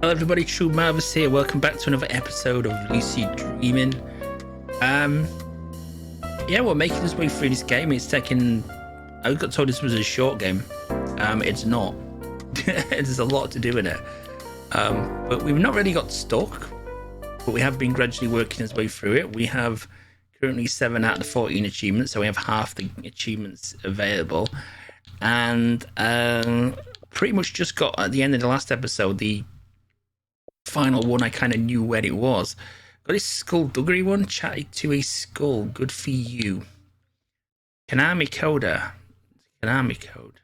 Hello everybody, True Marvis here. Welcome back to another episode of Lucid Dreaming. We're making this way through this game. It's taking... I got told this was a short game. It's not. There's a lot to do in it. But we've not really got stuck. But we have been gradually working our way through it. We have currently 7 out of the 14 achievements, so we have half the achievements available. And pretty much just got, at the end of the last episode, the final one. I kind of knew where it was. Got this skullduggery one. Chatted to a skull. Good for you. Konami Coda. Konami code.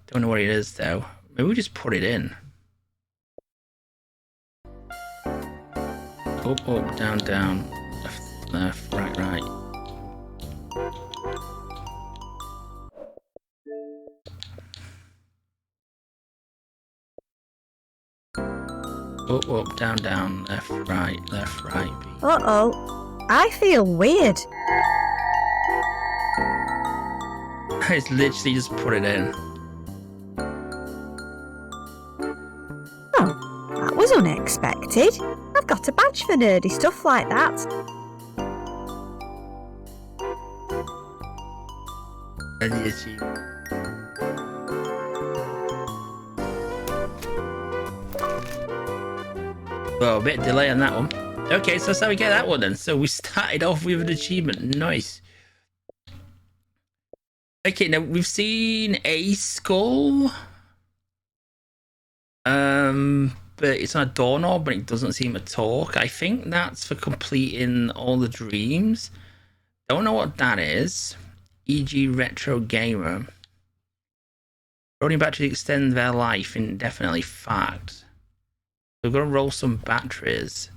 Don't know what it is though. Maybe we just put it in. Up, up, down, down. Left, left, right, right. Up, up, down, down, left, right, B. Uh-oh. I feel weird. It's literally just put it in. Oh, that was unexpected. I've got a badge for nerdy stuff like that. And the achievement. Well, a bit of delay on that one. Okay, so that's how we get that one then. So we started off with an achievement. Nice. Okay, now we've seen a skull. But it's on a doorknob, but it doesn't seem to talk. I think that's for completing all the dreams. Don't know what that is. E.g. Retro Gamer. Rolling batteries extend their life indefinitely. Fact. We're going to roll some batteries.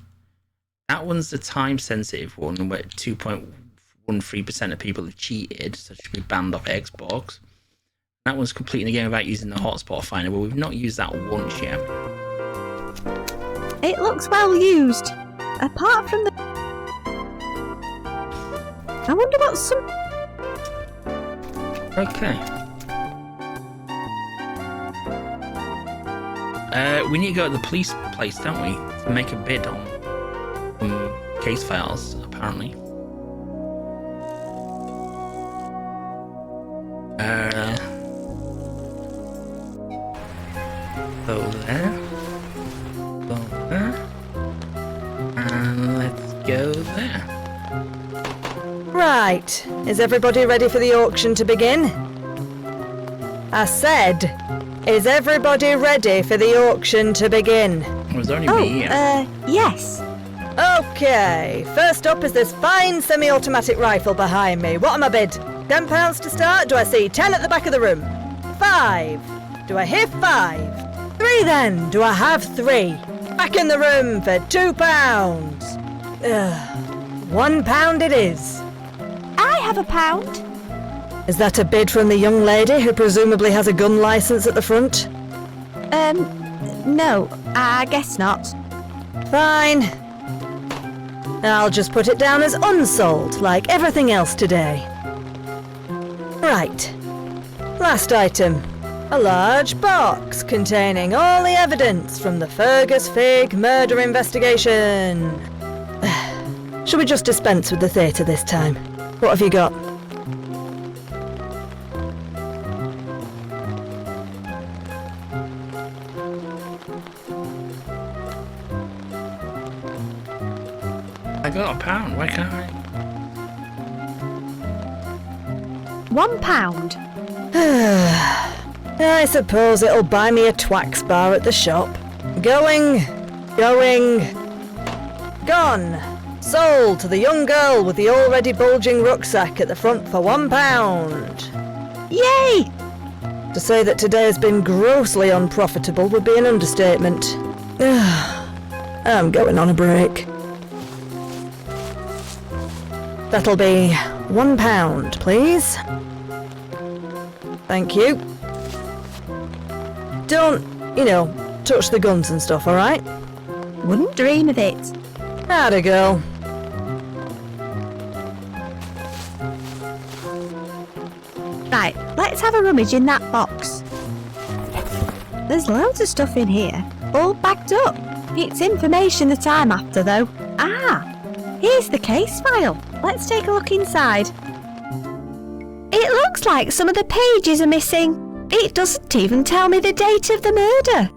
That one's the time-sensitive one, where 2.13% of people have cheated, so it should be banned off Xbox. That one's completing the game without using the hotspot finder, but we've not used that once yet. It looks well used. Apart from the... I wonder what some... Okay. We need to go to the police place, don't we? To make a bid on case files, apparently. Go there. Go there. And let's go there. Right, is everybody ready for the auction to begin? I said, is everybody ready for the auction to begin? It was only me here. Yes. Okay, first up is this fine semi-automatic rifle behind me. What am I bid? £10 to start? Do I see 10 at the back of the room? 5. Do I hear 5? 3 then. Do I have 3? Back in the room for £2. £1 it is. I have £1. Is that a bid from the young lady who presumably has a gun license at the front? No, I guess not. Fine. I'll just put it down as unsold, like everything else today. Right. Last item. A large box containing all the evidence from the Fergus Fig murder investigation. Shall we just dispense with the theatre this time? What have you got? I got £1. Why can't I? £1. I suppose it'll buy me a Twax bar at the shop. Going. Gone. Sold to the young girl with the already bulging rucksack at the front for £1. Yay! To say that today has been grossly unprofitable would be an understatement. I'm going on a break. That'll be £1, please. Thank you. Don't, touch the guns and stuff, alright? Wouldn't dream of it. Howdy, girl. Right, let's have a rummage in that box. There's loads of stuff in here. all bagged up. It's information that I'm after, though. Ah, here's the case file. Let's take a look inside. It looks like some of the pages are missing. It doesn't even tell me the date of the murder.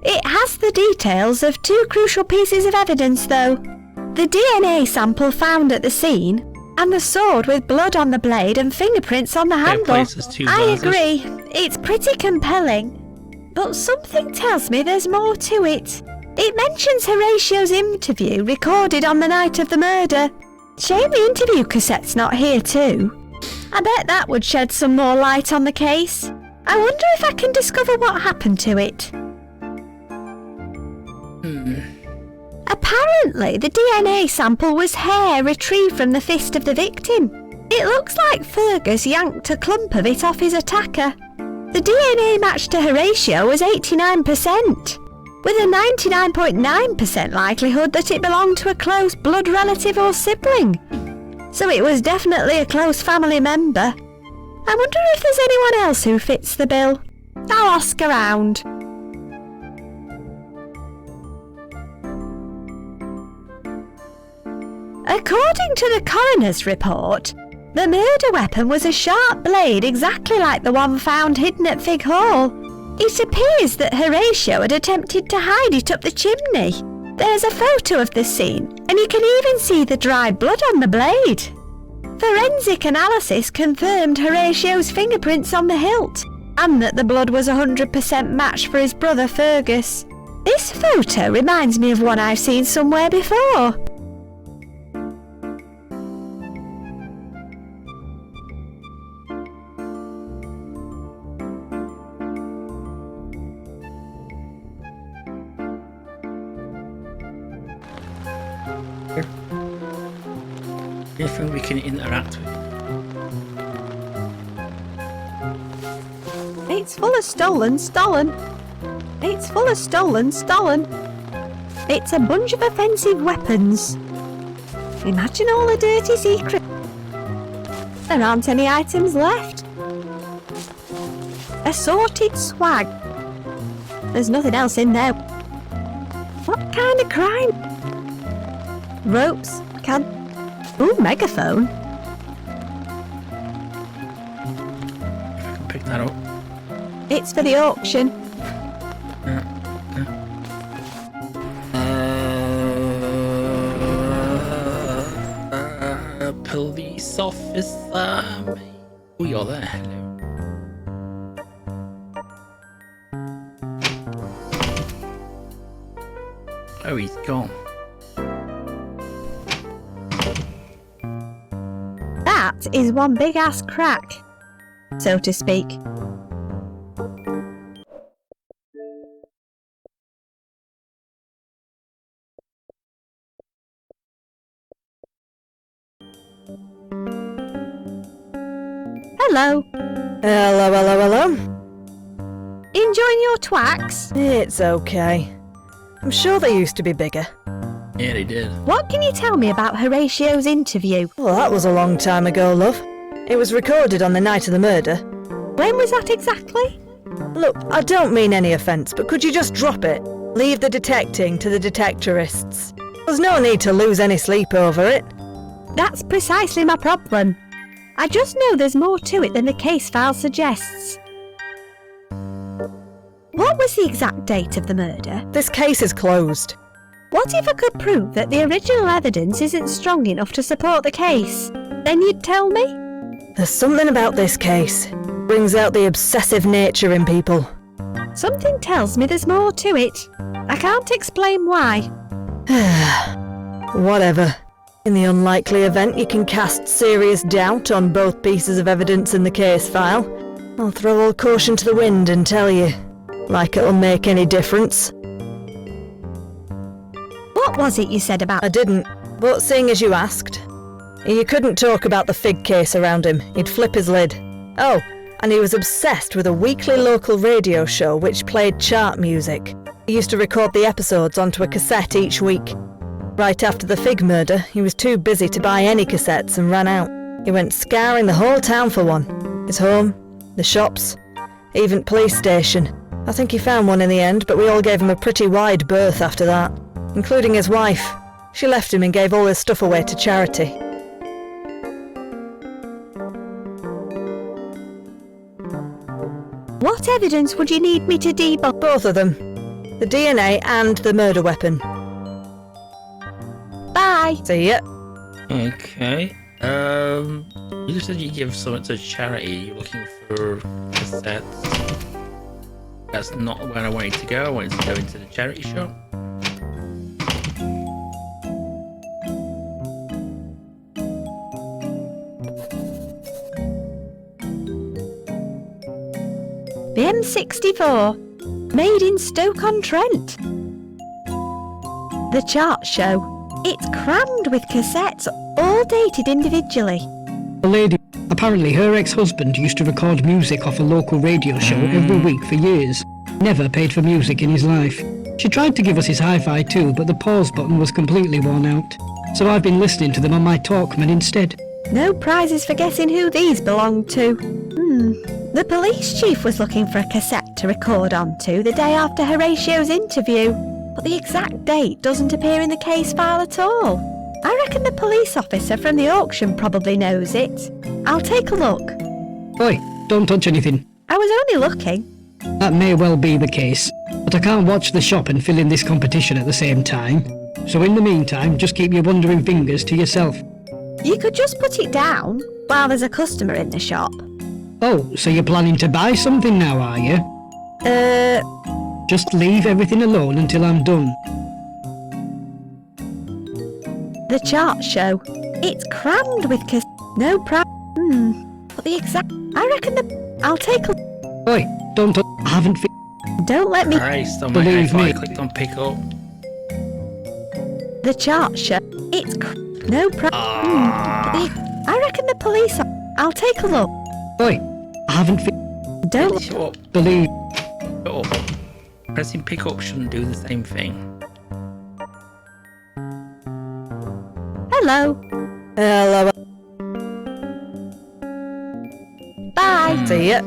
It has the details of 2 crucial pieces of evidence, though. The DNA sample found at the scene, and the sword with blood on the blade and fingerprints on the handle. places, 2 I vases. agree. It's pretty compelling. But something tells me there's more to it. It mentions Horatio's interview recorded on the night of the murder. Shame the interview cassette's not here too. I bet that would shed some more light on the case. I wonder if I can discover what happened to it. Apparently, the DNA sample was hair retrieved from the fist of the victim. It looks like Fergus yanked a clump of it off his attacker. The DNA match to Horatio was 89%, with a 99.9% likelihood that it belonged to a close blood relative or sibling. So it was definitely a close family member. I wonder if there's anyone else who fits the bill. I'll ask around. According to the coroner's report, the murder weapon was a sharp blade exactly like the one found hidden at Fig Hall. It appears that Horatio had attempted to hide it up the chimney. There's a photo of the scene, and you can even see the dry blood on the blade. Forensic analysis confirmed Horatio's fingerprints on the hilt, and that the blood was 100% matched for his brother Fergus. This photo reminds me of one I've seen somewhere before. Anything we can interact with? It's full of stolen. It's full of stolen. It's a bunch of offensive weapons. Imagine all the dirty secrets. There aren't any items left. Assorted swag. There's nothing else in there. What kind of crime? Ropes, Ooh, megaphone. If I can pick that up. It's for the auction. Police officer. Oh, you're there. Hello. Oh, he's gone. That is one big ass crack, so to speak. Hello. Hello. Enjoying your twacks? It's okay. I'm sure they used to be bigger. Yeah, they did. What can you tell me about Horatio's interview? Well, that was a long time ago, love. It was recorded on the night of the murder. When was that exactly? Look, I don't mean any offence, but could you just drop it? Leave the detecting to the detectorists. There's no need to lose any sleep over it. That's precisely my problem. I just know there's more to it than the case file suggests. What was the exact date of the murder? This case is closed. What if I could prove that the original evidence isn't strong enough to support the case? Then you'd tell me? There's something about this case. Brings out the obsessive nature in people. Something tells me there's more to it. I can't explain why. Whatever. In the unlikely event you can cast serious doubt on both pieces of evidence in the case file, I'll throw all caution to the wind and tell you. Like it'll make any difference. What was it you said about... I didn't, but seeing as you asked. You couldn't talk about the fig case around him, he'd flip his lid. Oh, and he was obsessed with a weekly local radio show which played chart music. He used to record the episodes onto a cassette each week. Right after the Fig murder, he was too busy to buy any cassettes and ran out. He went scouring the whole town for one. His home, the shops, even police station. I think he found one in the end, but we all gave him a pretty wide berth after that, including his wife. She left him and gave all his stuff away to charity. What evidence would you need me to debunk? Both of them. The DNA and the murder weapon. Bye. See ya. Okay. You said you give something to charity. You're looking for cassettes. That's not where I wanted to go. I wanted to go into the charity shop. The M64, made in Stoke-on-Trent. The chart show, it's crammed with cassettes, all dated individually. The lady, apparently her ex-husband used to record music off a local radio show every week for years. Never paid for music in his life. She tried to give us his hi-fi too, but the pause button was completely worn out. So I've been listening to them on my Talkman instead. No prizes for guessing who these belonged to. The police chief was looking for a cassette to record onto the day after Horatio's interview, but the exact date doesn't appear in the case file at all. I reckon the police officer from the auction probably knows it. I'll take a look. Oi, don't touch anything. I was only looking. That may well be the case, but I can't watch the shop and fill in this competition at the same time. So in the meantime, just keep your wandering fingers to yourself. You could just put it down while there's a customer in the shop. Oh, so you're planning to buy something now, are you? Just leave everything alone until I'm done. The chart show, it's crammed with no but the exact... I reckon I'll take a... Oi, don't touch... I haven't Don't let me... Christ, on Believe my me. I clicked on pick up. The chart show, it's no I reckon the police... I'll take a look. Oi, I haven't Don't... Shut up. believe... Shut up. Pressing pick up shouldn't do the same thing. Hello. Hello. Bye. See ya.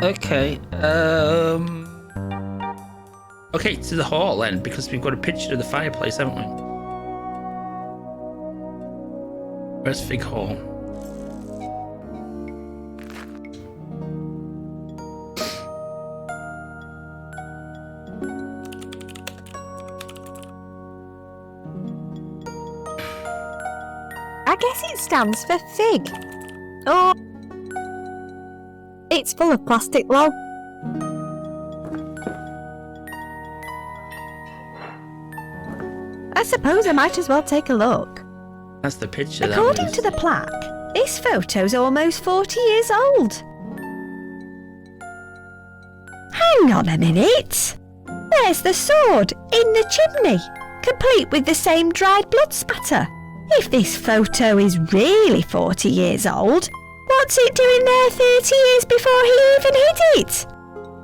Okay, okay, to the hall then, because we've got a picture of the fireplace, haven't we? Where's Fig Hall? I guess it stands for fig. Oh. It's full of plastic log. I suppose I might as well take a look. That's the picture. According to the plaque, this photo's almost 40 years old. Hang on a minute. There's the sword in the chimney, complete with the same dried blood spatter. If this photo is really 40 years old, what's it doing there 30 years before he even hid it?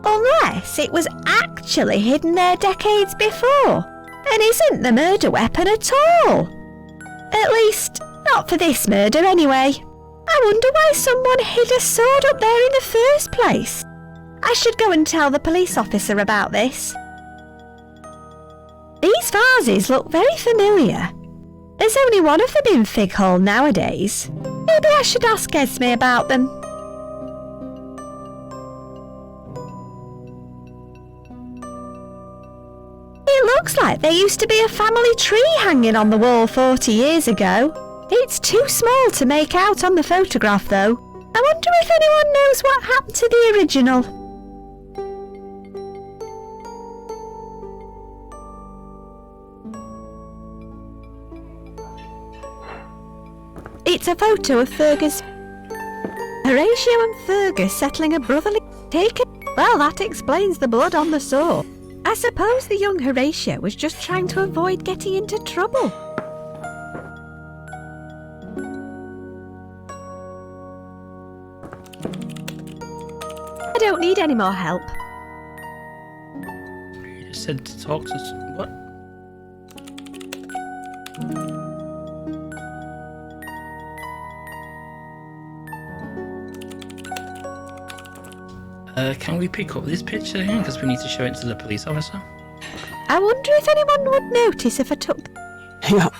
Unless it was actually hidden there decades before, and isn't the murder weapon at all. At least, not for this murder anyway. I wonder why someone hid a sword up there in the first place. I should go and tell the police officer about this. These vases look very familiar. There's only one of them in Fig Hall nowadays. Maybe I should ask Esme about them. It looks like there used to be a family tree hanging on the wall 40 years ago. It's too small to make out on the photograph though. I wonder if anyone knows what happened to the original. It's a photo of Fergus. Horatio and Fergus settling a brotherly taken. Well, that explains the blood on the saw. I suppose the young Horatio was just trying to avoid getting into trouble. I don't need any more help. You just said to talk to what? Can we pick up this picture here? Because we need to show it to the police officer. I wonder if anyone would notice if I took... Yup.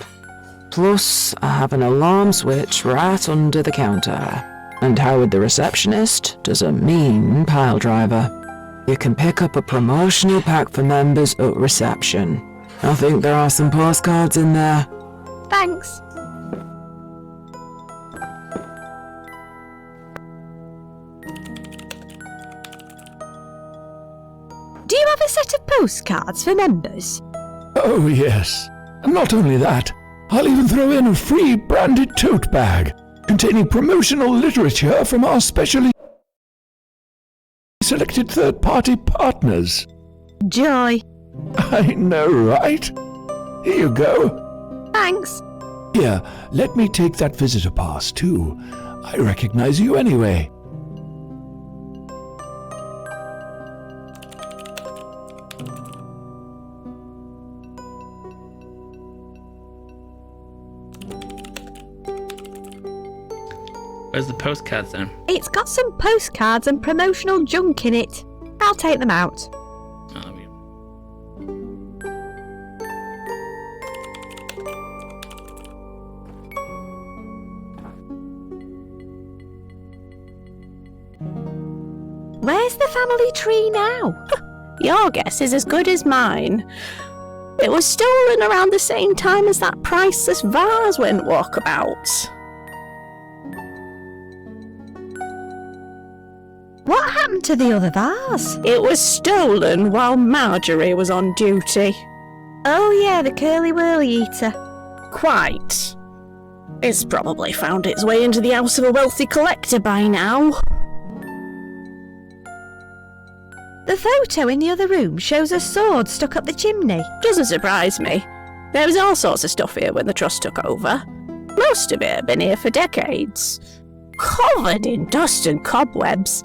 Plus, I have an alarm switch right under the counter. And Howard the receptionist does a mean pile driver. You can pick up a promotional pack for members at reception. I think there are some postcards in there. Thanks. Do you have a set of postcards for members? Oh, yes. And not only that, I'll even throw in a free branded tote bag containing promotional literature from our specially selected third-party partners. Joy. I know, right? Here you go. Thanks. Here, let me take that visitor pass, too. I recognize you anyway. Where's the postcards then? It's got some postcards and promotional junk in it. I'll take them out. Oh, we- Where's the family tree now? Your guess is as good as mine. It was stolen around the same time as that priceless vase went walkabout. What happened to the other vase? It was stolen while Marjorie was on duty. Oh yeah, the curly-whirly eater. Quite. It's probably found its way into the house of a wealthy collector by now. The photo in the other room shows a sword stuck up the chimney. Doesn't surprise me. There was all sorts of stuff here when the trust took over. Most of it had been here for decades. Covered in dust and cobwebs.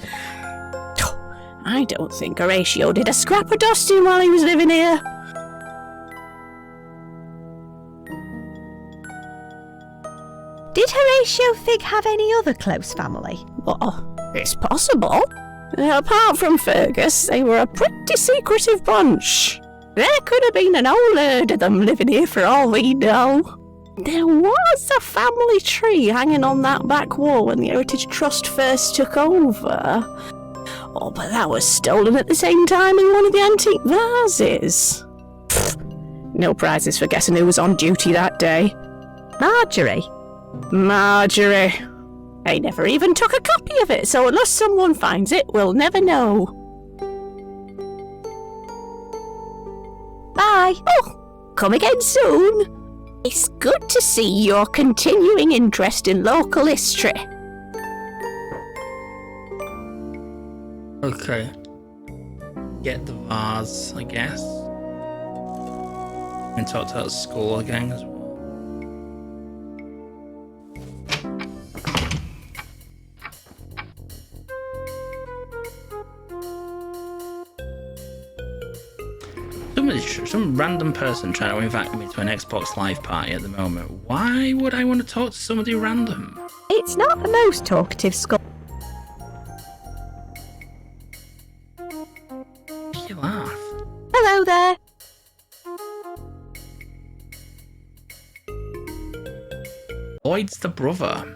I don't think Horatio did a scrap of dusting while he was living here. Did Horatio Fig have any other close family? Well, it's possible. Apart from Fergus, they were a pretty secretive bunch. There could have been an whole herd of them living here for all we know. There was a family tree hanging on that back wall when the Heritage Trust first took over. Oh, but that was stolen at the same time as one of the antique vases. Pfft, no prizes for guessing who was on duty that day. Marjorie? Marjorie. I never even took a copy of it, so unless someone finds it, we'll never know. Bye. Oh, come again soon. It's good to see your continuing interest in local history. Okay. Get the vase, I guess. And talk to that school again as well. Some random person trying to invite me to an Xbox Live party at the moment. Why would I want to talk to somebody random? It's not the most talkative school. You laugh. Hello there. Lloyd's the brother.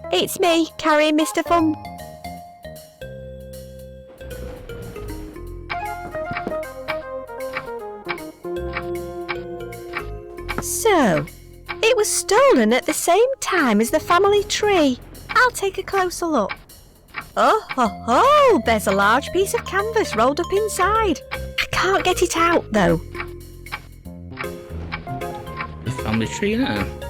It's me, carrying Mr. Fun. So, it was stolen at the same time as the family tree. I'll take a closer look. Oh ho ho! There's a large piece of canvas rolled up inside. I can't get it out though. The family tree, isn't it?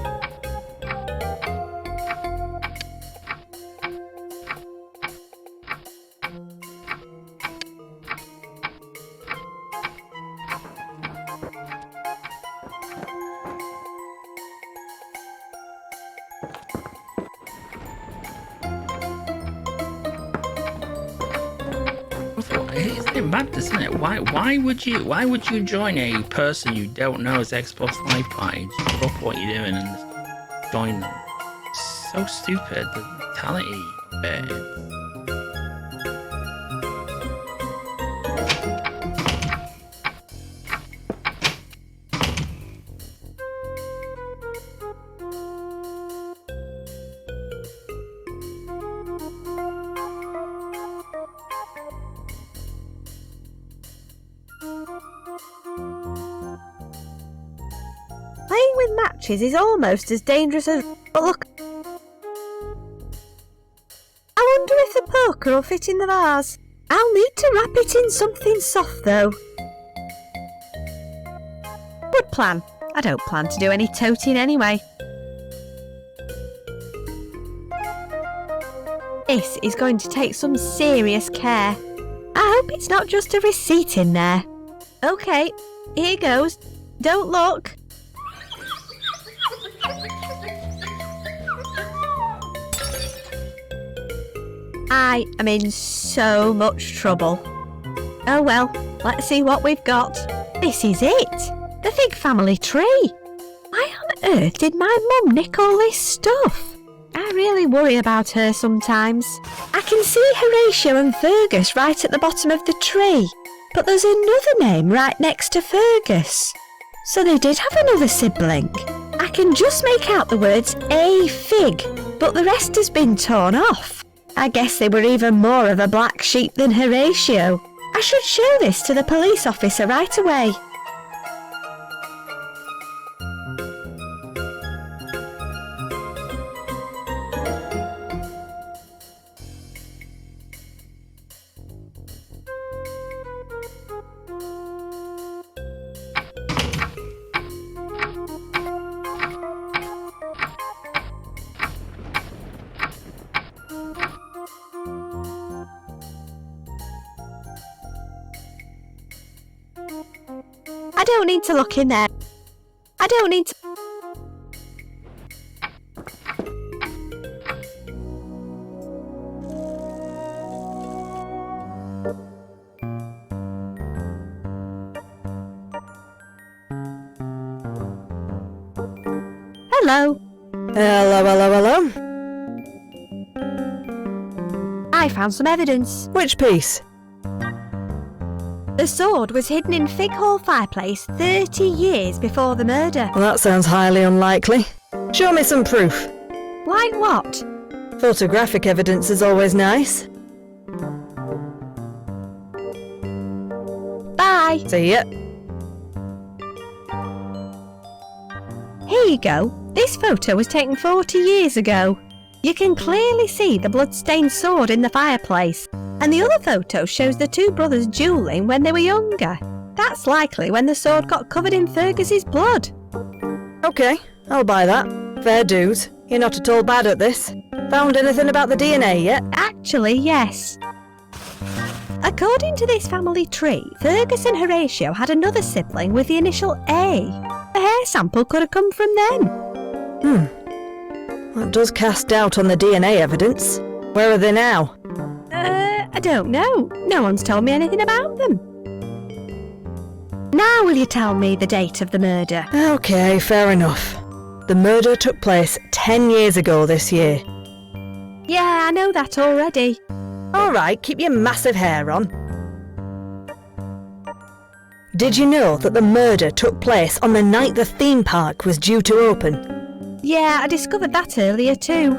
I Isn't it madness, isn't it? Why would you join a person you don't know as Xbox Live Party? Just drop what you're doing and join them. So stupid. The mentality bit. Playing with matches is almost as dangerous as... But look... I wonder if the poker will fit in the vase. I'll need to wrap it in something soft, though. Good plan. I don't plan to do any toting anyway. This is going to take some serious care. I hope it's not just a receipt in there. Okay, here goes. Don't look. I am in so much trouble. Oh well, let's see what we've got. This is it! The Fig family tree! Why on earth did my mum nick all this stuff? I really worry about her sometimes. I can see Horatio and Fergus right at the bottom of the tree, but there's another name right next to Fergus. So they did have another sibling. I can just make out the words A Fig, but the rest has been torn off. I guess they were even more of a black sheep than Horatio. I should show this to the police officer right away. I don't need to look in there. I don't need to... Hello. Hello. I found some evidence. Which piece? The sword was hidden in Fig Hall fireplace 30 years before the murder. Well, that sounds highly unlikely. Show me some proof. Like what? Photographic evidence is always nice. Bye. See ya. Here you go. This photo was taken 40 years ago. You can clearly see the blood-stained sword in the fireplace. And the other photo shows the two brothers duelling when they were younger. That's likely when the sword got covered in Fergus's blood. Okay, I'll buy that. Fair dues. You're not at all bad at this. Found anything about the DNA yet? Actually, yes. According to this family tree, Fergus and Horatio had another sibling with the initial A. The hair sample could have come from them. That does cast doubt on the DNA evidence. Where are they now? I don't know. No one's told me anything about them. Now will you tell me the date of the murder? Okay, fair enough. The murder took place 10 years ago this year. Yeah, I know that already. Alright, keep your massive hair on. Did you know that the murder took place on the night the theme park was due to open? Yeah, I discovered that earlier too.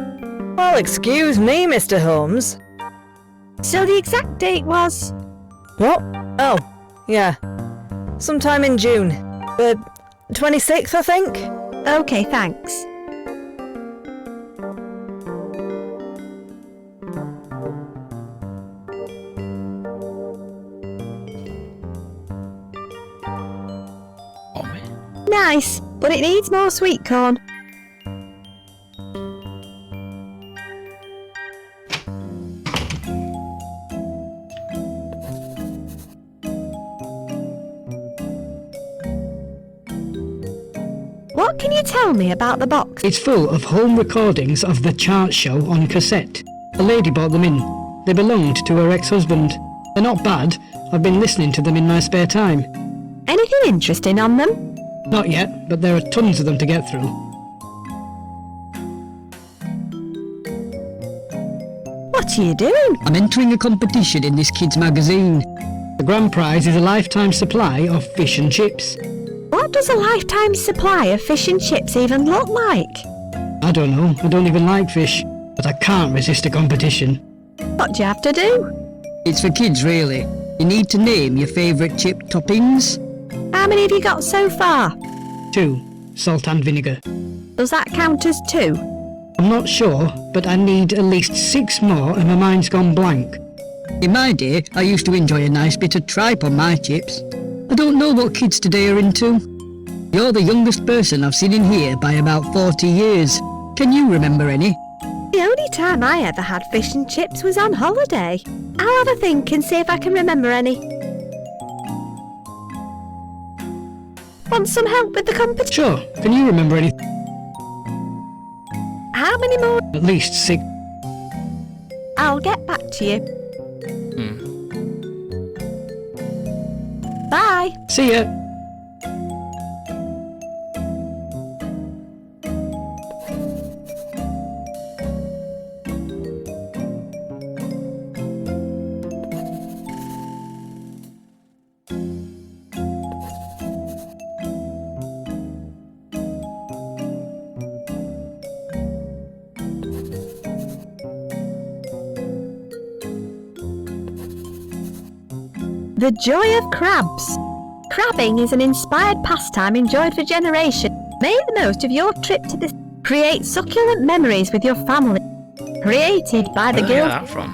Well, excuse me, Mr. Holmes. So the exact date was... What? Oh, yeah. Sometime in June. The 26th, I think? Okay, thanks. Nice, but it needs more sweet corn. What can you tell me about the box? It's full of home recordings of the chart show on cassette. A lady bought them in. They belonged to her ex-husband. They're not bad. I've been listening to them in my spare time. Anything interesting on them? Not yet, but there are tons of them to get through. What are you doing? I'm entering a competition in this kid's magazine. The grand prize is a lifetime supply of fish and chips. What does a lifetime supply of fish and chips even look like? I don't know, I don't even like fish, but I can't resist a competition. What do you have to do? It's for kids, really. You need to name your favourite chip toppings. How many have you got so far? 2. Salt and vinegar. Does that count as 2? I'm not sure, but I need at least 6 more and my mind's gone blank. In my day, I used to enjoy a nice bit of tripe on my chips. I don't know what kids today are into. You're the youngest person I've seen in here by about 40 years. Can you remember any? The only time I ever had fish and chips was on holiday. I'll have a think and see if I can remember any. Want some help with the competition? Sure, can you remember any? How many more? At least 6. I'll get back to you. Bye. See ya! The joy of crabs. Crabbing is an inspired pastime enjoyed for generations. Make the most of your trip to this. Create succulent memories with your family. Created by the Where did I Guild. get that from?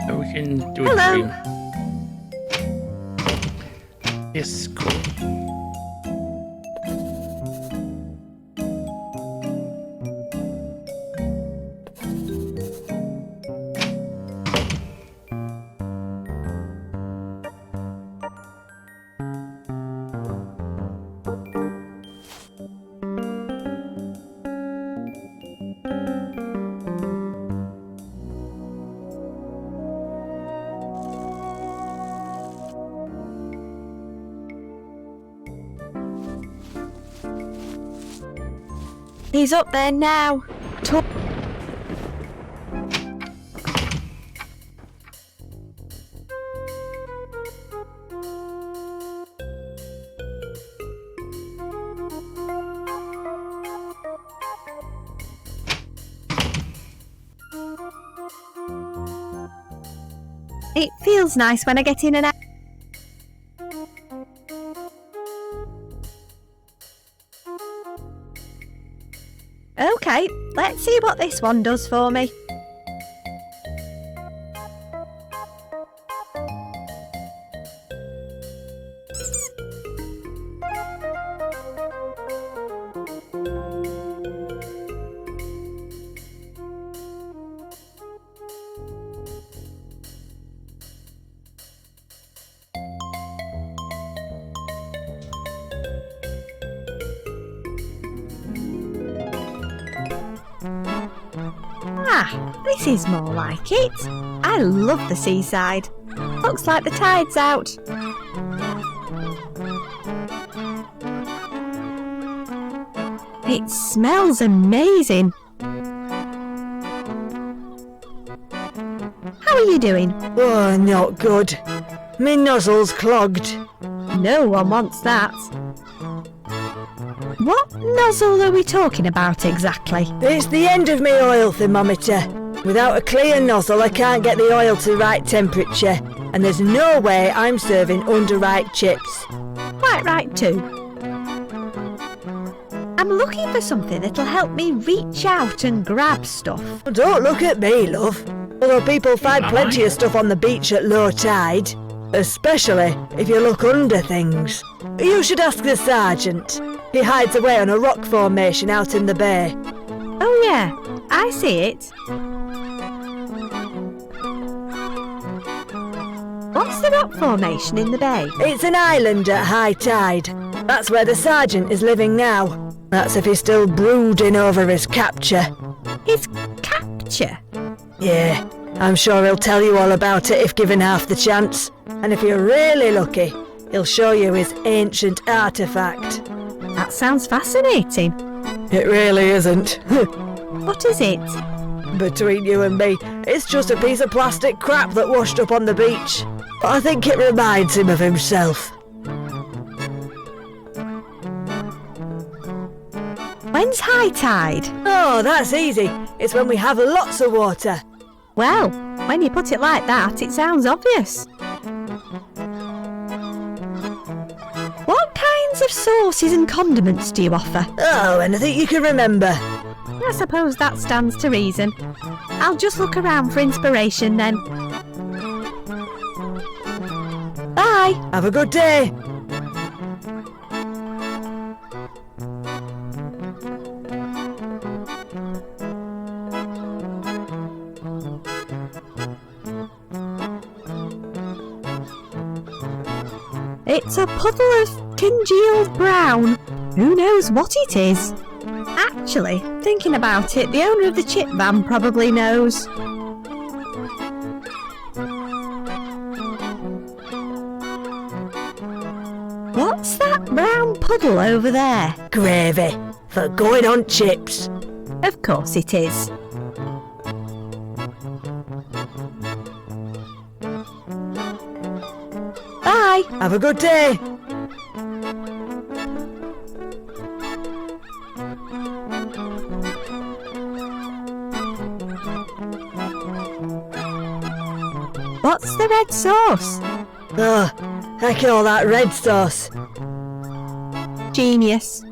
So we can do a Hello. dream. Yes, cool. He's up there now. It feels nice when I get in and out. Okay, let's see what this one does for me. Ah, this is more like it. I love the seaside. Looks like the tide's out. It smells amazing. How are you doing? Oh, not good. Me nozzle's clogged. No one wants that. What nozzle are we talking about exactly? It's the end of me oil thermometer. Without a clear nozzle, I can't get the oil to right temperature, and there's no way I'm serving under-ripe chips. Quite right too. I'm looking for something that'll help me reach out and grab stuff. Well, don't look at me, love. Although people find plenty of stuff on the beach at low tide, especially if you look under things. You should ask the sergeant. He hides away on a rock formation out in the bay. Oh yeah, I see it. What's the rock formation in the bay? It's an island at high tide. That's where the sergeant is living now. That's if he's still brooding over his capture. His capture? Yeah, I'm sure he'll tell you all about it if given half the chance. And if you're really lucky, he'll show you his ancient artifact. That sounds fascinating. It really isn't. What is it? Between you and me, it's just a piece of plastic crap that washed up on the beach. But I think it reminds him of himself. When's high tide? Oh, that's easy. It's when we have lots of water. Well, when you put it like that, it sounds obvious. What kinds of sauces and condiments do you offer? Oh, anything you can remember. I suppose that stands to reason. I'll just look around for inspiration then. Bye! Have a good day. It's a puddle of congealed brown. Who knows what it is? Actually, thinking about it, the owner of the chip van probably knows. What's that brown puddle over there? Gravy. For going on chips. Of course it is. Bye! Have a good day. What's the red sauce? Oh, I call that red sauce. Genius.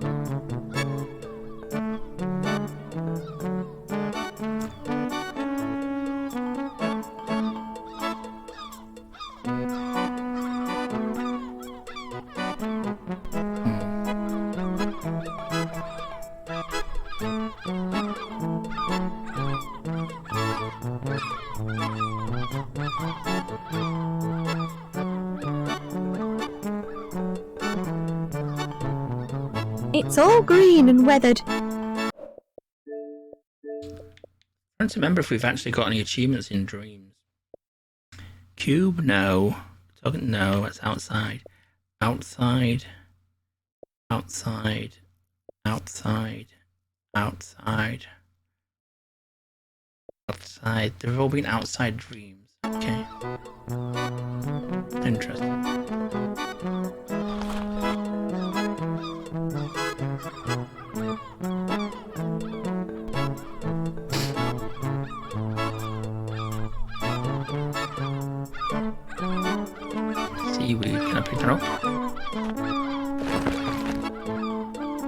It's all green and weathered. I'm trying to remember if we've actually got any achievements in Dreams. Cube, no. Talking, no, that's outside. Outside. Outside. Outside. Outside. Outside. They've all been outside dreams. Okay. Interesting. Seaweed. Can I pick that up?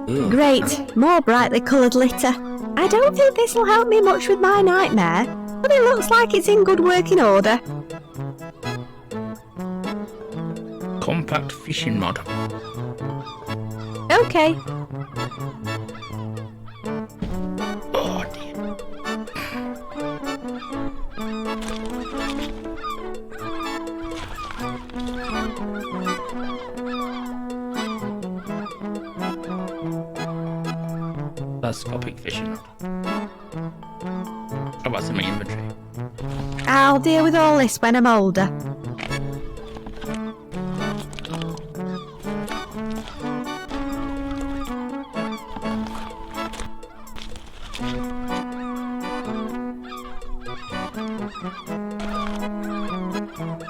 Ooh. Great, more brightly coloured litter. I don't think this will help me much with my nightmare, but it looks like it's in good working order. Compact fishing rod. Okay. Oh dear. Telescopic fishing rod. How about some inventory? I'll deal with all this when I'm older.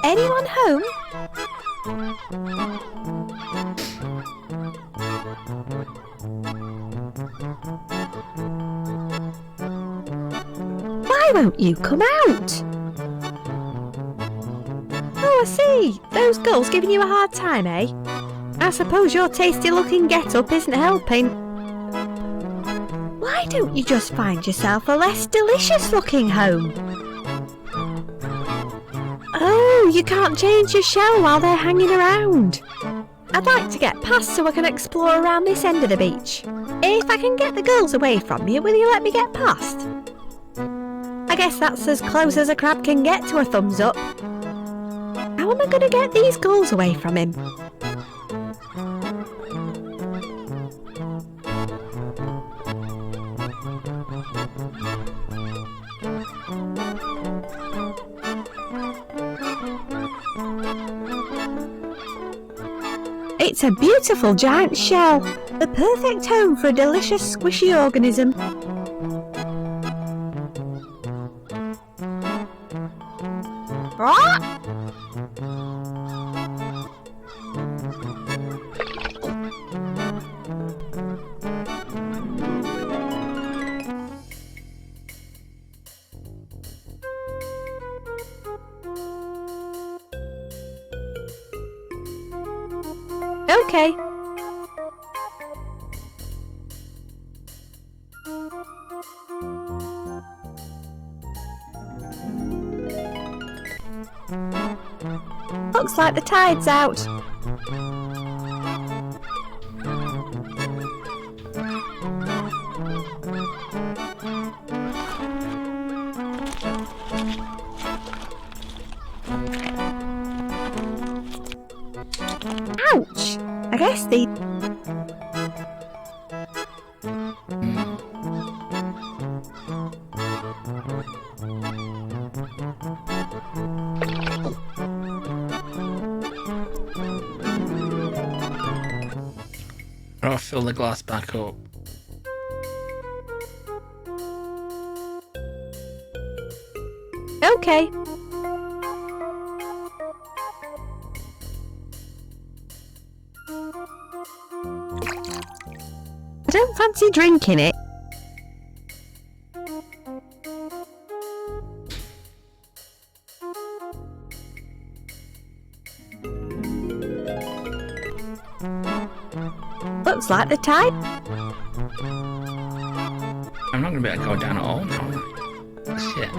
Anyone home? Why won't you come out? Oh, I see. Those gulls giving you a hard time, eh? I suppose your tasty-looking get-up isn't helping. Why don't you just find yourself a less delicious-looking home? Oh, you can't change your shell while they're hanging around. I'd like to get past so I can explore around this end of the beach. If I can get the girls away from you, will you let me get past? I guess that's as close as a crab can get to a thumbs up. How am I going to get these gulls away from him? It's a beautiful giant shell, the perfect home for a delicious squishy organism. Ah! Okay. Looks like the tide's out. Ouch! I guess the... I'll fill the glass back up. Okay. I don't fancy drinking it. Looks like the tide. I'm not going to be able to go down at all now. Shit.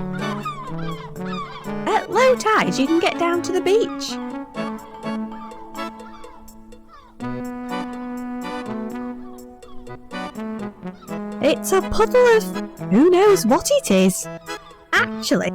At low tide, you can get down to the beach. It's a puddle of... who knows what it is. Actually...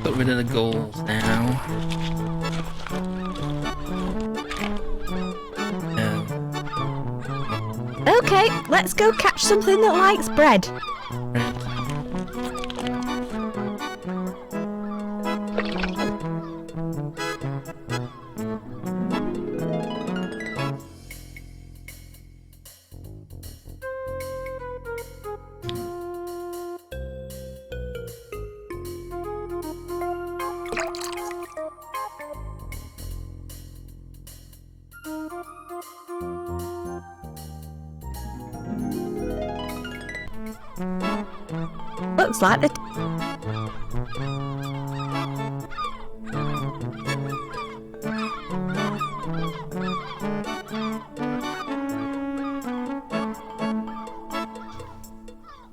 Got rid of the goals now. No. Okay, let's go catch something that likes bread. Looks like the...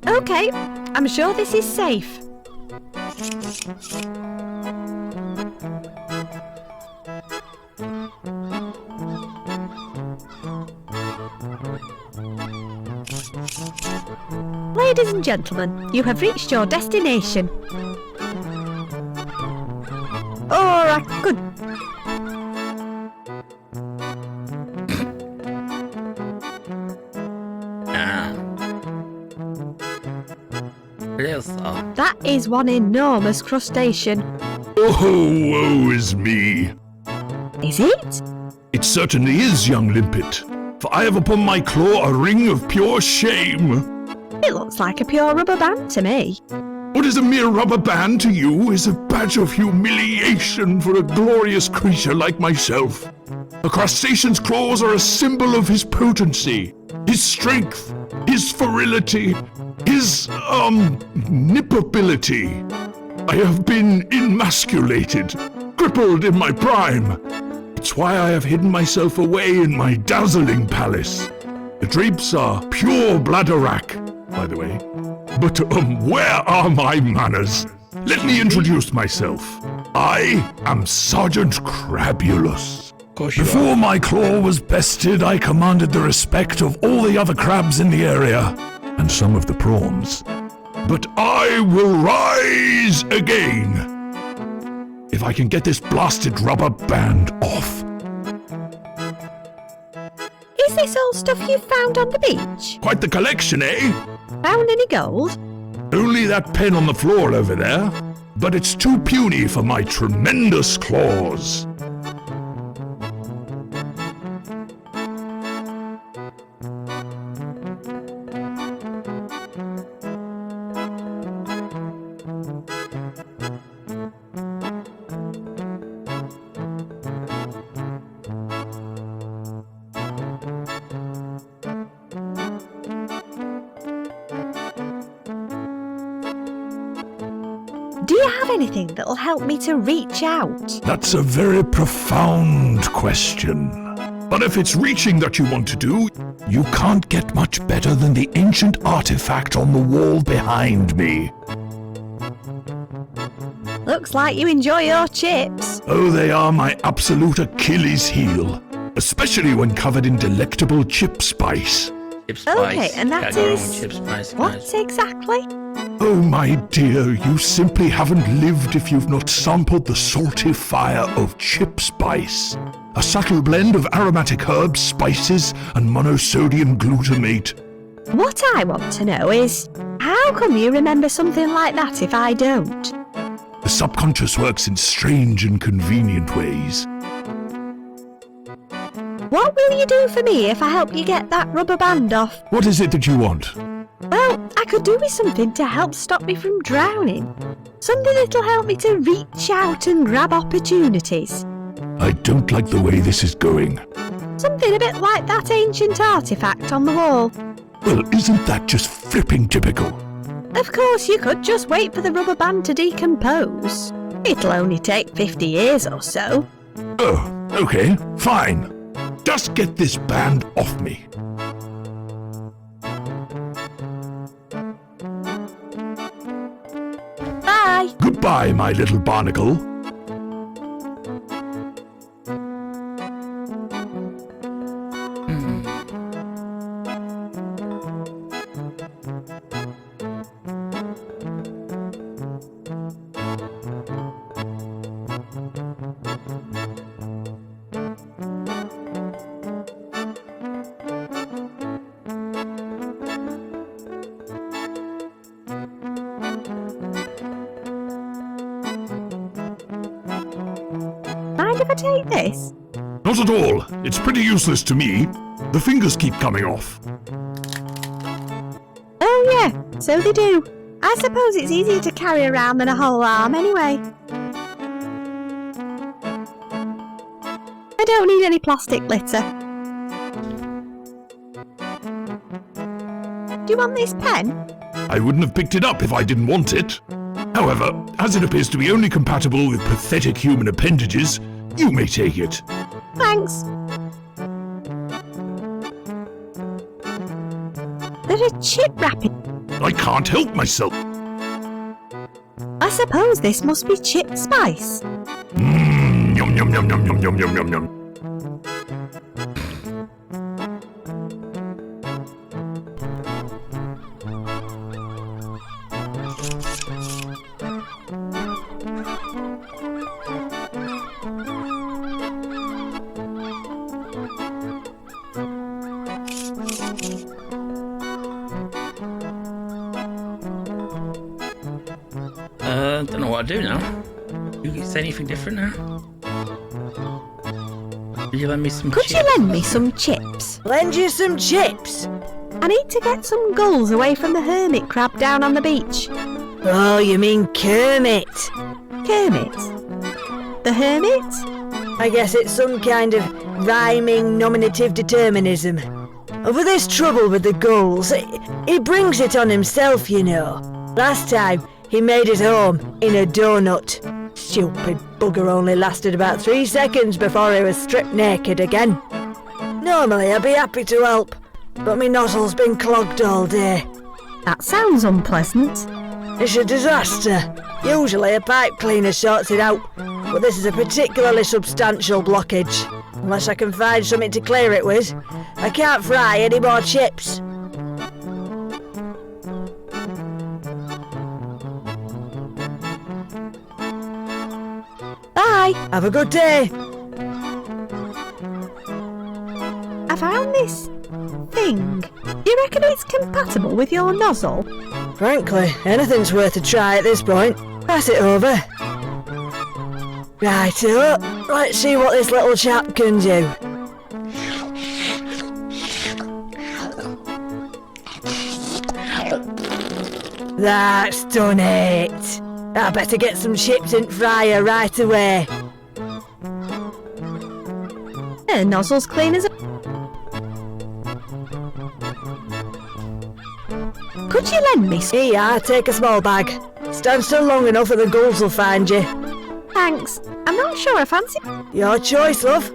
Okay, I'm sure this is safe. Ladies and gentlemen, you have reached your destination. Or I could... Real stuff. That is one enormous crustacean. Oh, woe is me. Is it? It certainly is, young limpet. For I have upon my claw a ring of pure shame. It looks like a pure rubber band to me. What is a mere rubber band to you is a badge of humiliation for a glorious creature like myself. A crustacean's claws are a symbol of his potency, his strength, his virility, his, nippability. I have been emasculated, crippled in my prime. It's why I have hidden myself away in my dazzling palace. The drapes are pure bladderwrack, by the way. But, where are my manners? Let me introduce myself. I am Sergeant Crabulus. Of course you Before are. my claw was bested, I commanded the respect of all the other crabs in the area, and some of the prawns. But I will rise again, if I can get this blasted rubber band off. Is this all stuff you found on the beach? Quite the collection, eh? Found any gold? Only that pen on the floor over there, but it's too puny for my tremendous claws. Do you have anything that'll help me to reach out? That's a very profound question. But if it's reaching that you want to do, you can't get much better than the ancient artifact on the wall behind me. Looks like you enjoy your chips. Oh, they are my absolute Achilles heel, especially when covered in delectable chip spice. Chip spice. Okay, and that Can't go wrong is- with chip spice, What guys. exactly? Oh, my dear, you simply haven't lived if you've not sampled the salty fire of chip spice. A subtle blend of aromatic herbs, spices, and monosodium glutamate. What I want to know is, how come you remember something like that if I don't? The subconscious works in strange and convenient ways. What will you do for me if I help you get that rubber band off? What is it that you want? Well, I could do with something to help stop me from drowning. Something that'll help me to reach out and grab opportunities. I don't like the way this is going. Something a bit like that ancient artifact on the wall. Well, isn't that just flipping typical? Of course, you could just wait for the rubber band to decompose. It'll only take 50 years or so. Oh, okay, fine. Just get this band off me. Bye! Goodbye, my little barnacle. Mind if I take this? Not at all. It's pretty useless to me. The fingers keep coming off. Oh yeah, so they do. I suppose it's easier to carry around than a whole arm anyway. I don't need any plastic litter. Do you want this pen? I wouldn't have picked it up if I didn't want it. However, as it appears to be only compatible with pathetic human appendages, you may take it. Thanks. There's a chip wrapping. I can't help myself. I suppose this must be chip spice. Yum yum yum yum yum yum yum yum yum. Don't know what to do now. You say anything different now? Will you lend me some Could you chips? lend me some chips? Lend you some chips. I need to get some gulls away from the hermit crab down on the beach. Oh, you mean Kermit. Kermit? The hermit? I guess it's some kind of rhyming nominative determinism. Over this trouble with the gulls, he brings it on himself, you know. Last time, he made it home in a donut. Stupid bugger only lasted about 3 seconds before he was stripped naked again. Normally, I'd be happy to help, but me nozzle's been clogged all day. That sounds unpleasant. It's a disaster. Usually a pipe cleaner sorts it out, but this is a particularly substantial blockage. Unless I can find something to clear it with, I can't fry any more chips. Bye. Have a good day. I found this thing. Do you reckon it's compatible with your nozzle? Frankly, anything's worth a try at this point. Pass it over. Righto, let's see what this little chap can do. That's done it. I better get some chips in fryer right away. Her nozzle's clean as a... Could you lend me some? Here, take a small bag. Stand still long enough and the gulls will find you. Thanks. I'm not sure I fancy... Your choice, love.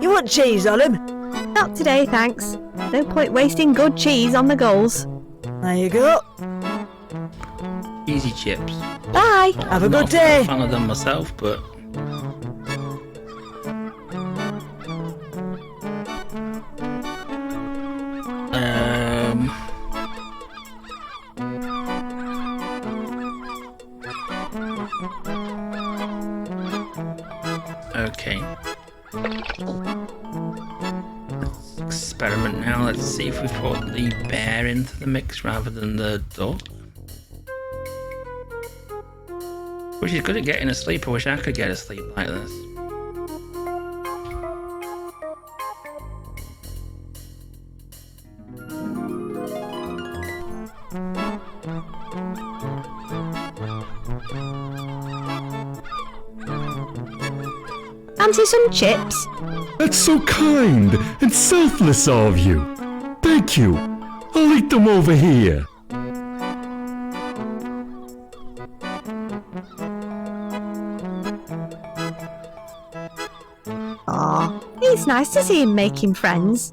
You want cheese on 'em? Not today, thanks. No point wasting good cheese on the gulls. There you go. Easy chips. Bye. Have a Not good day. a fan of them myself, but okay. Let's experiment now. Let's see if we put the bear into the mix rather than the duck. Well, she's good at getting asleep. I wish I could get asleep like this. Fancy some chips? That's so kind and selfless of you. Thank you. I'll eat them over here. Aw, it's nice to see him making friends.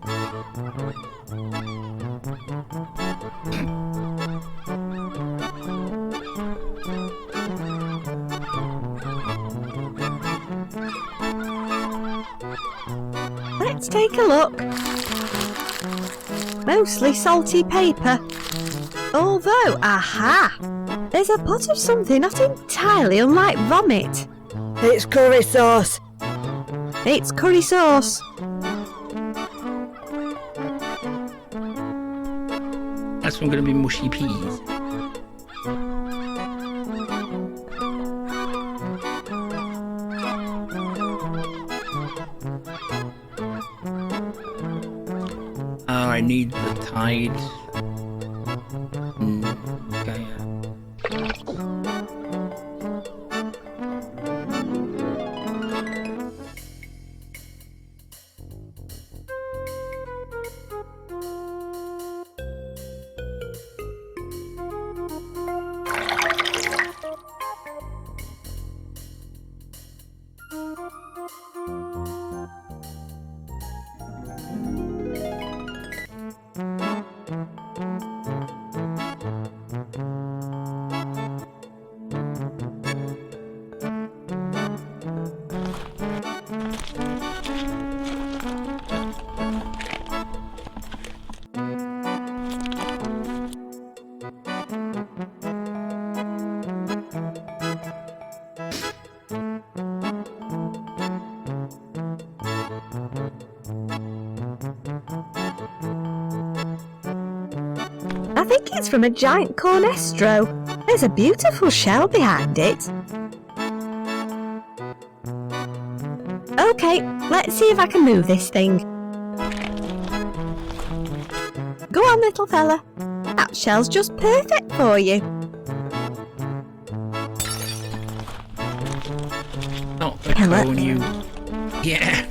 Let's take a look. Mostly salty paper. Although, aha! There's a pot of something not entirely unlike vomit. It's curry sauce. It's curry sauce. That's one going to be mushy peas. I need the Tide. Okay. I think it's from a giant cornestro. There's a beautiful shell behind it. Okay, let's see if I can move this thing. Go on, little fella. That shell's just perfect for you. Not the Hello. cone, you. Yeah.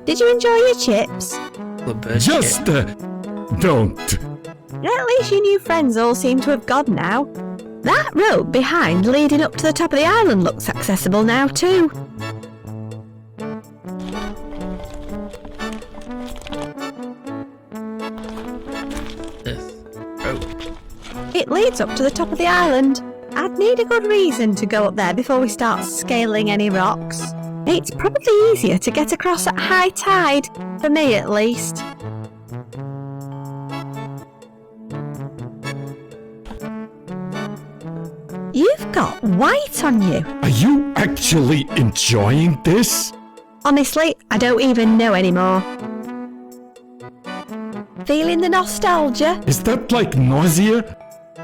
Did you enjoy your chips? Good bird Just, shit. don't. At least your new friends all seem to have gone now. That road behind leading up to the top of the island looks accessible now too. This road. It leads up to the top of the island. I'd need a good reason to go up there before we start scaling any rocks. It's probably easier to get across at high tide, for me at least. You've got white on you. Are you actually enjoying this? Honestly, I don't even know anymore. Feeling the nostalgia? Is that like nausea?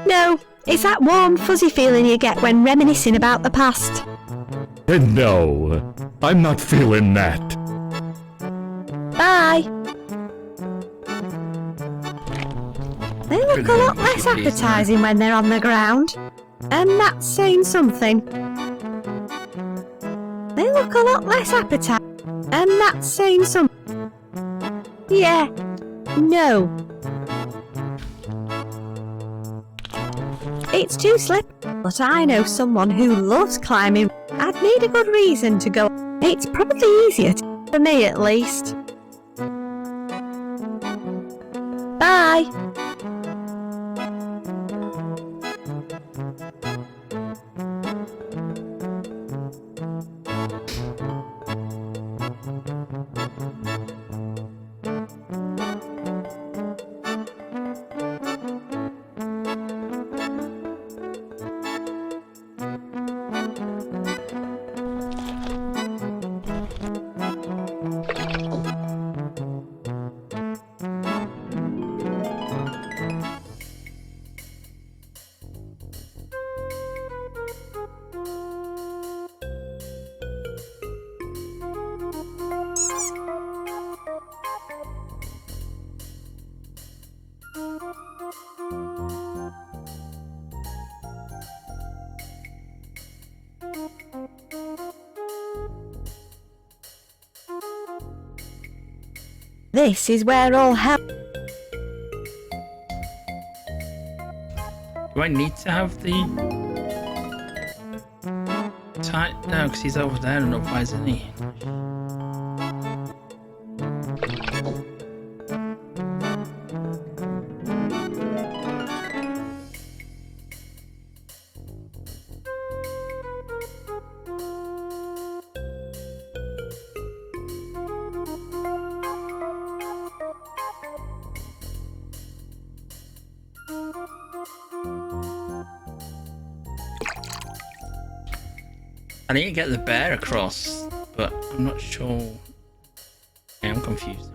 No, it's that warm, fuzzy feeling you get when reminiscing about the past. No, I'm not feeling that. Bye. They look a lot less appetising when they're on the ground. And that's saying something. They look a lot less appetizing. And that's saying something. Yeah. No. It's too slippery, but I know someone who loves climbing. I'd need a good reason to go. It's probably easier for me at least. Bye. This is where all hell. Do I need to have the tight? No, because he's over there and otherwise, isn't he? I need to get the bear across, but I'm not sure. Yeah, I'm confused.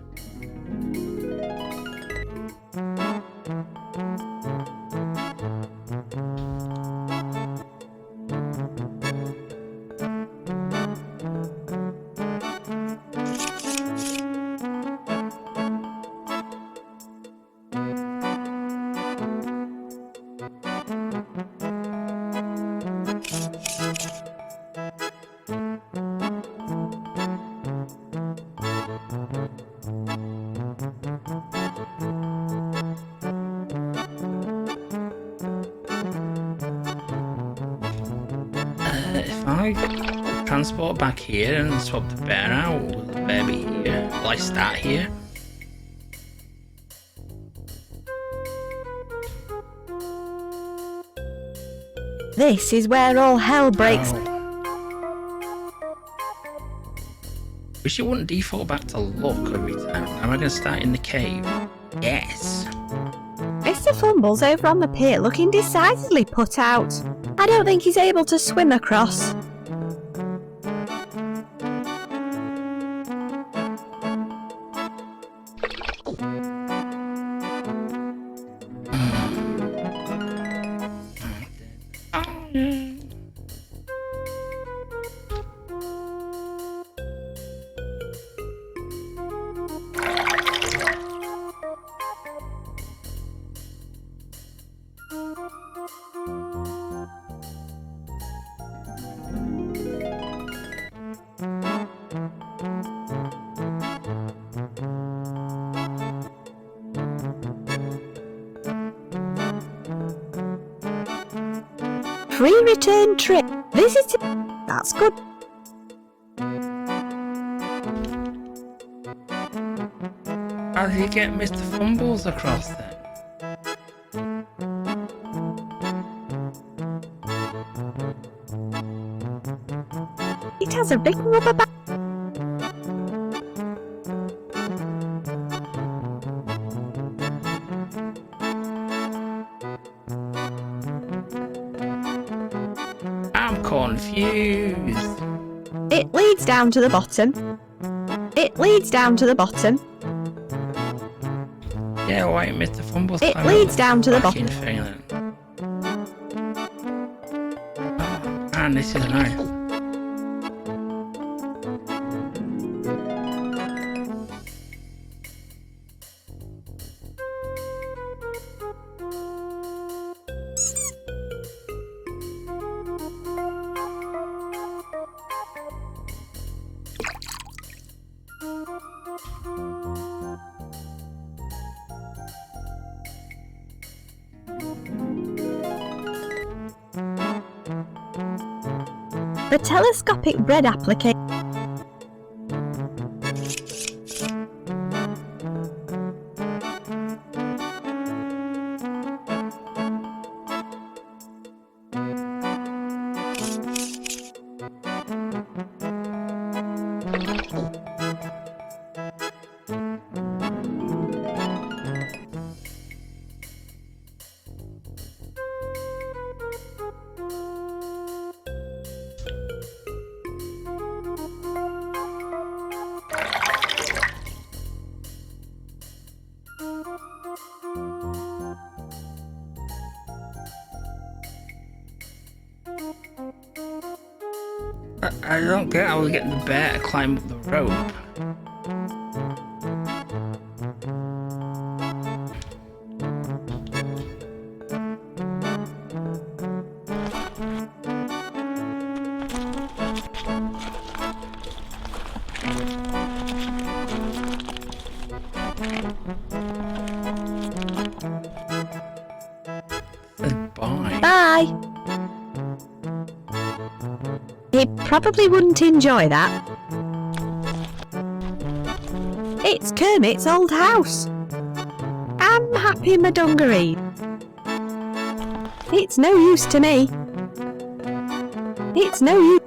If I transport back here and swap the bear out, will the bear be here? Will I start here? This is where all hell breaks. Oh. Wish it wouldn't default back to look every time. Am I going to start in the cave? Yes. Mr. Fumble's over on the pier looking decidedly put out. I don't think he's able to swim across. Free return trip. Visit. That's good. How did you get Mr. Fumbles across then? It has a big rubber band. I'm confused. It leads down to the bottom. It leads down to the bottom. Yeah, why Mr. Fumbles? It climbing leads up down to the fucking bottom. thing then? Oh, man, this is nice. The telescopic bread applicator. I don't get how we're getting the bear to climb up the rope. Goodbye. Bye. He probably wouldn't enjoy that. It's Kermit's old house. I'm happy in my dungaree. It's no use to me. It's no use.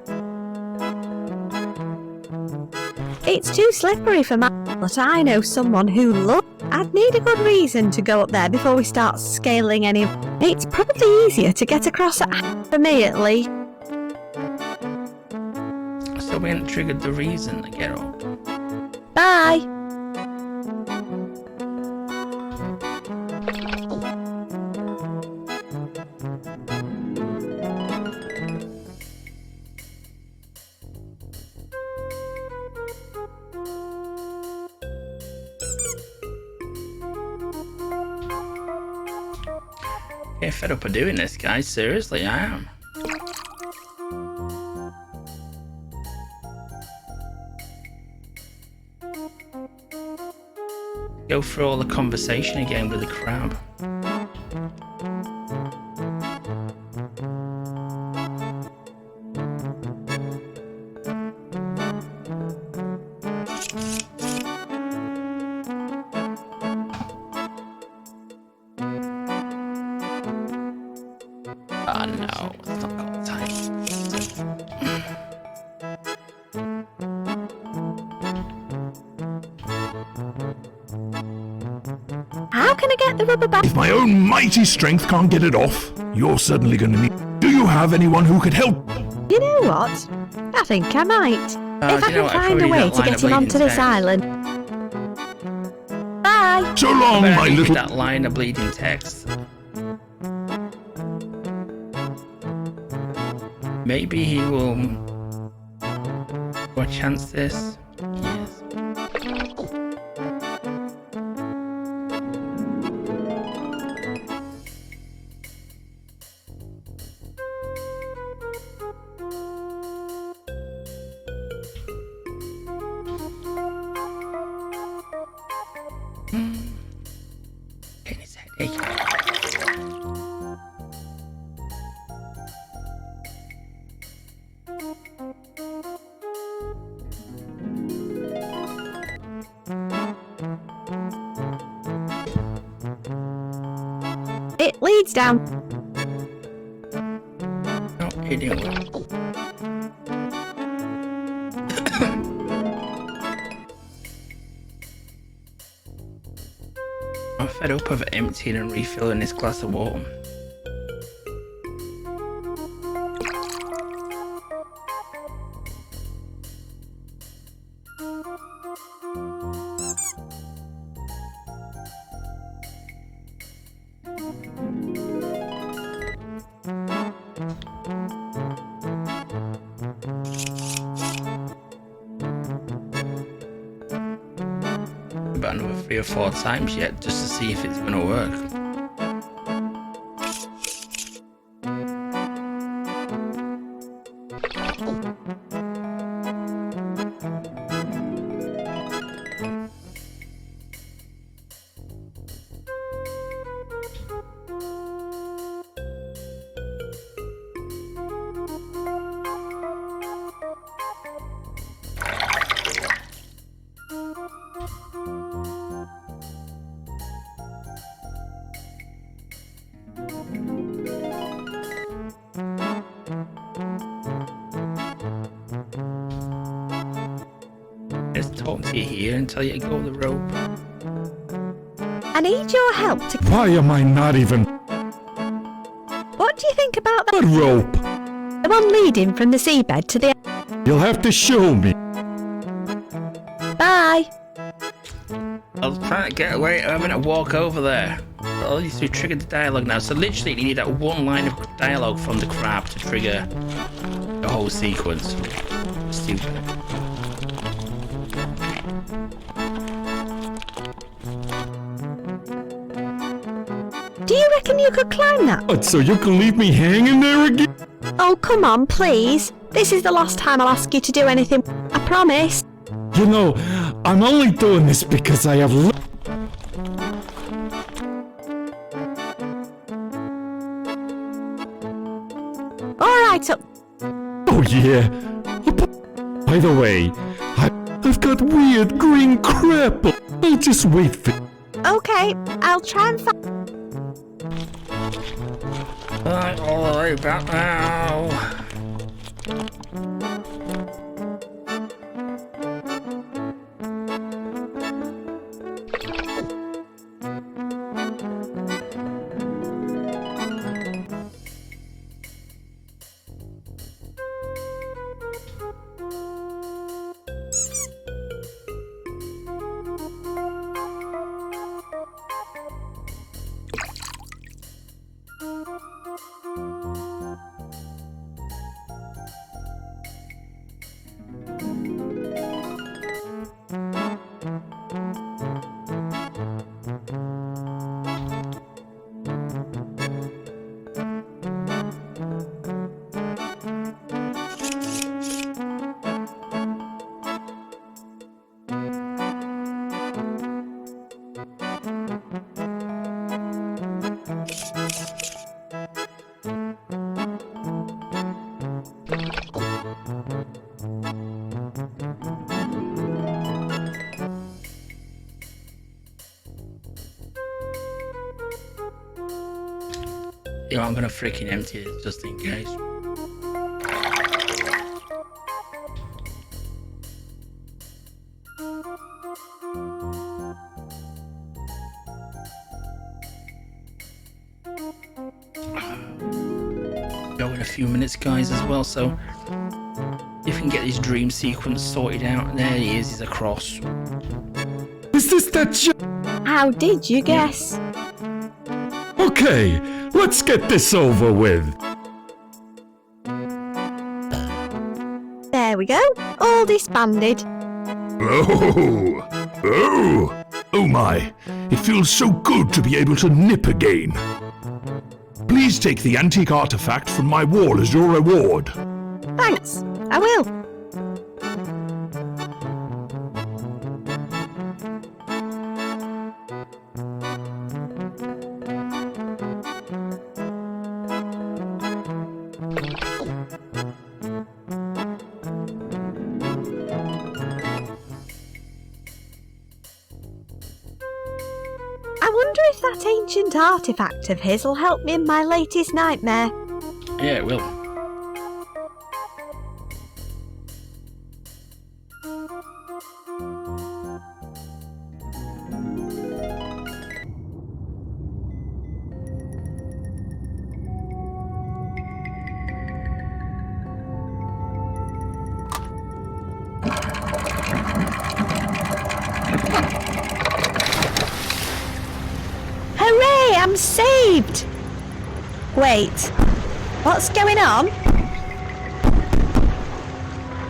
It's too slippery for my... But I know someone who loves... I'd need a good reason to go up there before we start scaling any... It's probably easier to get across for me at least. So we haven't triggered the reason to get up. Bye. Getting fed up of doing this, guys. Seriously, I am. Go through all the conversation again with the crab. Oh no, it's not got time. How can I get the rubber band? If my own mighty strength can't get it off, you're certainly going to need... Do you have anyone who could help? You know what? I think I might. If I do you know can what? I find a probably way don't to line get up him bleeding onto this text. island. Bye. So long, But I my need little... that line of bleeding text. Maybe he will... Or chance this. Yes. Getting his headache. It leads down. Oh, it didn't work. I'm fed up of emptying and refilling this glass of water. About another 3 or 4 times yet just to see if it's going to work. Just talk to you here until you go the rope. I need your help to... Why am I not even... What do you think about A that? rope? The one leading from the seabed to the... You'll have to show me. Bye. I was trying to get away, having to walk over there. All these two triggered the dialogue now. So literally, you need that one line of dialogue from the crab to trigger the whole sequence. Stupid. Do you reckon you could climb that? What, so you can leave me hanging there again? Oh, come on, please. This is the last time I'll ask you to do anything. I promise. You know, I'm only doing this because I have... All right, up. Oh yeah. By the way, I've got weird green crap. I'll just wait for... Okay, I'll try and find... Alright, all the way back now. You know, I'm gonna freaking empty it just in case. Go in a few minutes, guys, as well. So if you can get this dream sequence sorted out, there he is. He's across. Is this that How did you guess? Okay, let's get this over with. There we go. All disbanded. Oh my, it feels so good to be able to nip again. Please take the antique artifact from my wall as your reward. Thanks. I will. I wonder if that ancient artifact of his will help me in my latest nightmare. Yeah, it will. Hooray, I'm saved! Wait, what's going on?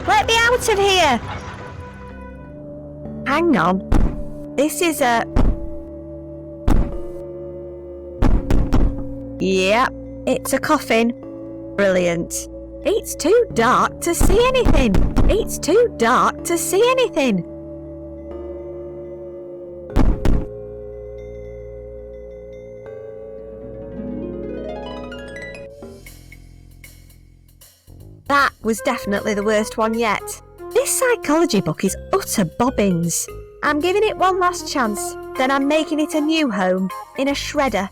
Let me out of here! Hang on. This is a... Yep, it's a coffin. Brilliant. It's too dark to see anything. It's too dark to see anything. That was definitely the worst one yet. This psychology book is utter bobbins. I'm giving it one last chance, then I'm making it a new home, in a shredder.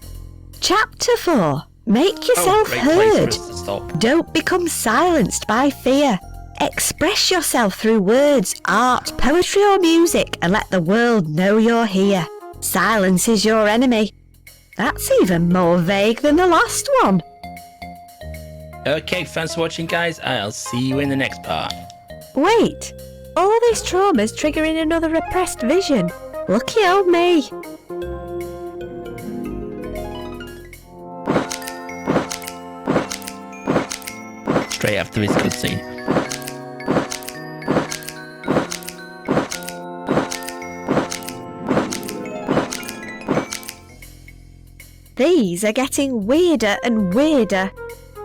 Chapter 4. Make yourself great place for heard. us to stop. Don't become silenced by fear. Express yourself through words, art, poetry or music and let the world know you're here. Silence is your enemy. That's even more vague than the last one. Okay, thanks for watching, guys. I'll see you in the next part. Wait, all this trauma's triggering another repressed vision. Lucky old me. Straight after this cutscene. These are getting weirder and weirder.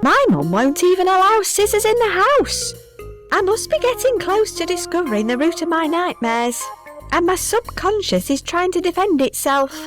My mum won't even allow scissors in the house. I must be getting close to discovering the root of my nightmares. And my subconscious is trying to defend itself.